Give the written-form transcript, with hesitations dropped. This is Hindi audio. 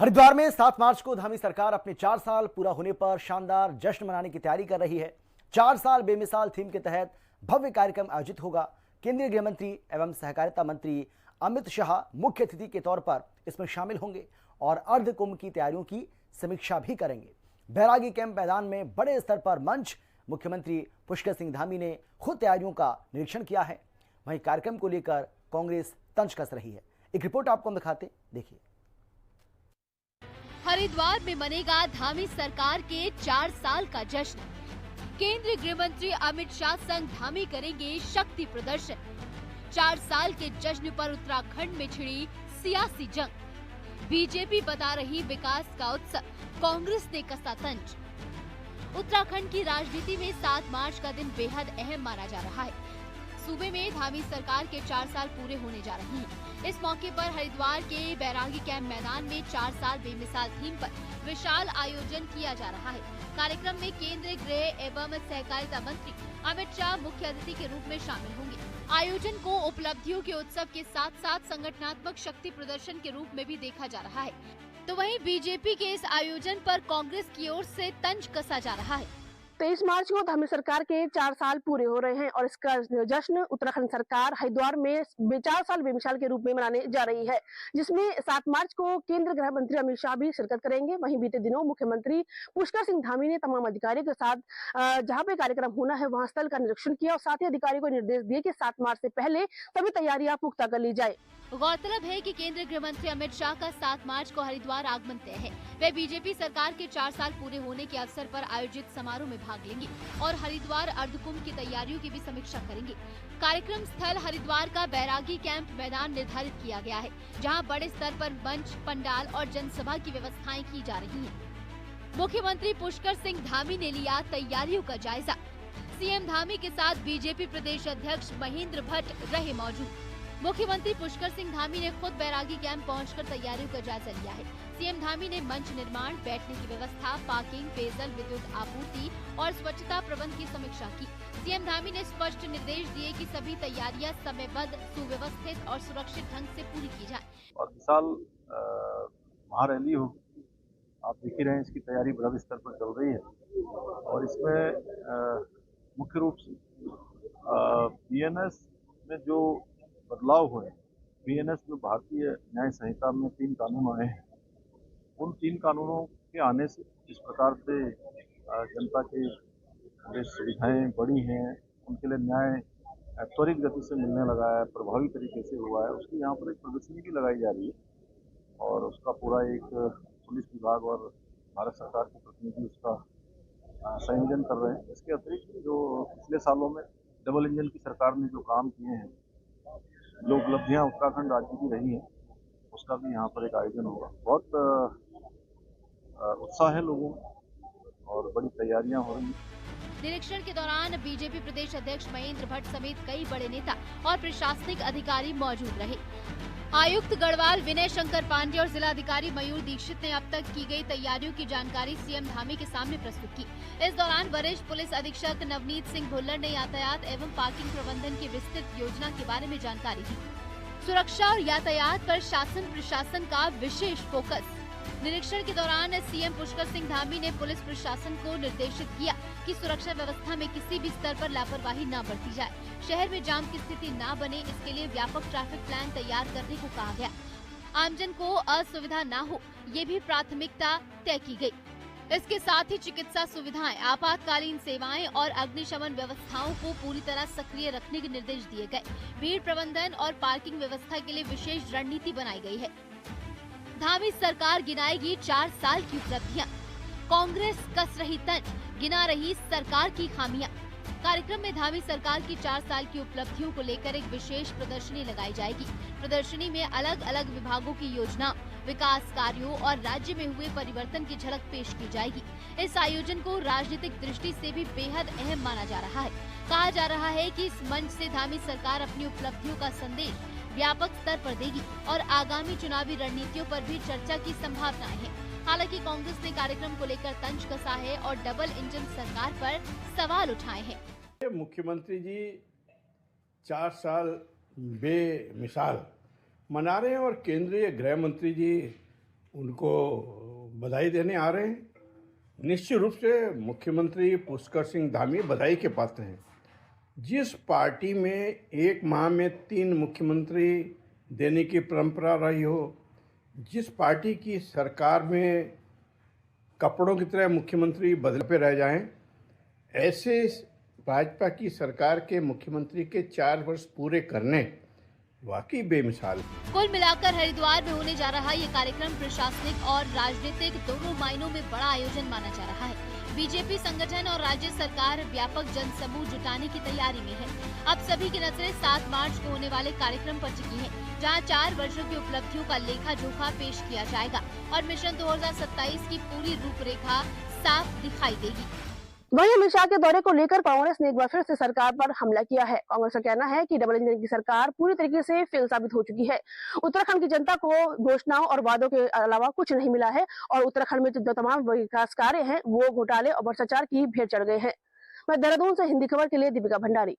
हरिद्वार में 7 मार्च को धामी सरकार अपने 4 साल पूरा होने पर शानदार जश्न मनाने की तैयारी कर रही है। 4 साल बेमिसाल थीम के तहत भव्य कार्यक्रम आयोजित होगा। केंद्रीय गृह मंत्री एवं सहकारिता मंत्री अमित शाह मुख्य अतिथि के तौर पर इसमें शामिल होंगे और अर्ध कुंभ की तैयारियों की समीक्षा भी करेंगे। बैरागी कैंप मैदान में बड़े स्तर पर मंच मुख्यमंत्री पुष्कर सिंह धामी ने खुद तैयारियों का निरीक्षण किया है। वहीं कार्यक्रम को लेकर कांग्रेस तंज कस रही है। एक रिपोर्ट आपको हम दिखाते, देखिए। हरिद्वार में मनेगा धामी सरकार के 4 साल का जश्न। केंद्रीय गृह मंत्री अमित शाह संग धामी करेंगे शक्ति प्रदर्शन। 4 साल के जश्न पर उत्तराखंड में छिड़ी सियासी जंग। बीजेपी बता रही विकास का उत्सव, कांग्रेस ने कसा तंज। उत्तराखंड की राजनीति में 7 मार्च का दिन बेहद अहम माना जा रहा है। सूबे में धामी सरकार के 4 साल पूरे होने जा रहे हैं। इस मौके पर हरिद्वार के बैरागी कैंप मैदान में 4 साल बेमिसाल थीम पर विशाल आयोजन किया जा रहा है। कार्यक्रम में केंद्रीय गृह एवं सहकारिता मंत्री अमित शाह मुख्य अतिथि के रूप में शामिल होंगे। आयोजन को उपलब्धियों के उत्सव के साथ साथ संगठनात्मक शक्ति प्रदर्शन के रूप में भी देखा जा रहा है। तो वहीं बीजेपी के इस आयोजन पर कांग्रेस की ओर से तंज कसा जा रहा है। 23 मार्च को धामी सरकार के 4 साल पूरे हो रहे हैं और इसका जश्न उत्तराखंड सरकार हरिद्वार में 4 साल बेमिसाल के रूप में मनाने जा रही है, जिसमें 7 मार्च को केंद्रीय गृह मंत्री अमित शाह भी शिरकत करेंगे। वहीं बीते दिनों मुख्यमंत्री पुष्कर सिंह धामी ने तमाम अधिकारियों के साथ जहां पे कार्यक्रम होना है वहां स्थल का निरीक्षण किया और साथ ही अधिकारियों को निर्देश दिए कि 7 मार्च से पहले सभी तैयारियां पुख्ता कर ली जाए। गौरतलब है कि केंद्रीय गृह मंत्री अमित शाह का 7 मार्च को हरिद्वार आगमन तय है। वे बीजेपी सरकार के 4 साल पूरे होने के अवसर पर आयोजित समारोह में भाग लेंगे और हरिद्वार अर्धकुंभ की तैयारियों की भी समीक्षा करेंगे। कार्यक्रम स्थल हरिद्वार का बैरागी कैंप मैदान निर्धारित किया गया है, जहां बड़े स्तर पर मंच, पंडाल और जनसभा की व्यवस्थाएं की जा रही हैं। मुख्यमंत्री पुष्कर सिंह धामी ने लिया तैयारियों का जायजा। सीएम धामी के साथ बीजेपी प्रदेश अध्यक्ष महेंद्र भट्ट रहे मौजूद। मुख्यमंत्री पुष्कर सिंह धामी ने खुद बैरागी कैंप पहुंचकर तैयारियों का जायजा लिया है। सीएम धामी ने मंच निर्माण, बैठने की व्यवस्था, पार्किंग, पेयजल, विद्युत आपूर्ति और स्वच्छता प्रबंध की समीक्षा की। सीएम धामी ने स्पष्ट निर्देश दिए कि सभी तैयारियां समयबद्ध, सुव्यवस्थित और सुरक्षित ढंग से पूरी की जाए। और विशाल महारैली होगी, आप देख ही रहे हैं, इसकी तैयारी बड़े स्तर पर चल रही है और इसमें मुख्य रूप से बीएनएस में जो बदलाव हुए, बीएनएस में भारतीय न्याय संहिता में 3 कानून आए हैं। उन 3 कानूनों के आने से जिस प्रकार से जनता की जो सुविधाएं बढ़ी हैं, उनके लिए न्याय त्वरित गति से मिलने लगा है, प्रभावी तरीके से हुआ है, उसकी यहाँ पर एक प्रदर्शनी भी लगाई जा रही है और उसका पूरा एक पुलिस विभाग और भारत सरकार के प्रतिनिधि उसका संयोजन कर रहे हैं। इसके अतिरिक्त जो पिछले सालों में डबल इंजन की सरकार ने जो काम किए हैं, जो उपलब्धियां उत्तराखंड राज्य की रही हैं, उसका भी यहाँ पर एक आयोजन होगा। बहुत उत्साह है लोगों में और बड़ी तैयारियां हो रही हैं। निरीक्षण के दौरान बीजेपी प्रदेश अध्यक्ष महेंद्र भट्ट समेत कई बड़े नेता और प्रशासनिक अधिकारी मौजूद रहे। आयुक्त गढ़वाल विनय शंकर पांडे और जिलाधिकारी मयूर दीक्षित ने अब तक की गई तैयारियों की जानकारी सीएम धामी के सामने प्रस्तुत की। इस दौरान वरिष्ठ पुलिस अधीक्षक नवनीत सिंह भुल्लर ने यातायात एवं पार्किंग प्रबंधन की विस्तृत योजना के बारे में जानकारी दी। सुरक्षा और यातायात पर शासन प्रशासन का विशेष फोकस। निरीक्षण के दौरान सीएम पुष्कर सिंह धामी ने पुलिस प्रशासन को निर्देशित किया कि सुरक्षा व्यवस्था में किसी भी स्तर पर लापरवाही न बरती जाए। शहर में जाम की स्थिति न बने, इसके लिए व्यापक ट्रैफिक प्लान तैयार करने को कहा गया। आमजन को असुविधा न हो, ये भी प्राथमिकता तय की गई। इसके साथ ही चिकित्सा सुविधाएं, आपातकालीन सेवाएं और अग्निशमन व्यवस्थाओं को पूरी तरह सक्रिय रखने के निर्देश दिए गए। भीड़ प्रबंधन और पार्किंग व्यवस्था के लिए विशेष रणनीति बनाई गई है। धामी सरकार गिनाएगी 4 साल की उपलब्धियां। कांग्रेस कस रही तंज, गिना रही सरकार की खामियां। कार्यक्रम में धामी सरकार की 4 साल की उपलब्धियों को लेकर एक विशेष प्रदर्शनी लगाई जाएगी। प्रदर्शनी में अलग अलग विभागों की योजनाओं, विकास कार्यों और राज्य में हुए परिवर्तन की झलक पेश की जाएगी। इस आयोजन को राजनीतिक दृष्टि से भी बेहद अहम माना जा रहा है। कहा जा रहा है कि इस मंच से धामी सरकार अपनी उपलब्धियों का संदेश व्यापक स्तर पर देगी और आगामी चुनावी रणनीतियों पर भी चर्चा की संभावनाएं हैं। हालांकि कांग्रेस ने कार्यक्रम को लेकर तंज कसा है और डबल इंजन सरकार पर सवाल उठाए हैं। मुख्यमंत्री जी 4 साल बेमिसाल मना रहे हैं और केंद्रीय गृह मंत्री जी उनको बधाई देने आ रहे हैं। निश्चित रूप से मुख्यमंत्री पुष्कर सिंह धामी बधाई के पात्र हैं। जिस पार्टी में एक माह में 3 मुख्यमंत्री देने की परंपरा रही हो, जिस पार्टी की सरकार में कपड़ों की तरह मुख्यमंत्री बदलते रह जाएं, ऐसे भाजपा की सरकार के मुख्यमंत्री के 4 वर्ष पूरे करने वाकई बेमिसाल है। कुल मिलाकर हरिद्वार में होने जा रहा ये कार्यक्रम प्रशासनिक और राजनीतिक दोनों मायनों में बड़ा आयोजन माना जा रहा है। बीजेपी संगठन और राज्य सरकार व्यापक जनसमूह जुटाने की तैयारी में है। अब सभी की नजरें 7 मार्च को होने वाले कार्यक्रम पर टिकी हैं, जहां 4 वर्षों की उपलब्धियों का लेखा जोखा पेश किया जाएगा और मिशन 2027 की पूरी रूपरेखा साफ दिखाई देगी। वहीं अमित शाह के दौरे को लेकर कांग्रेस ने एक बार फिर से सरकार पर हमला किया है। कांग्रेस का कहना है कि डबल इंजन की सरकार पूरी तरीके से फेल साबित हो चुकी है। उत्तराखंड की जनता को घोषणाओं और वादों के अलावा कुछ नहीं मिला है और उत्तराखंड में जो तमाम विकास कार्य हैं वो घोटाले और भ्रष्टाचार की भेंट चढ़ गए हैं। मैं देहरादून से हिंदी खबर के लिए दीपिका भंडारी।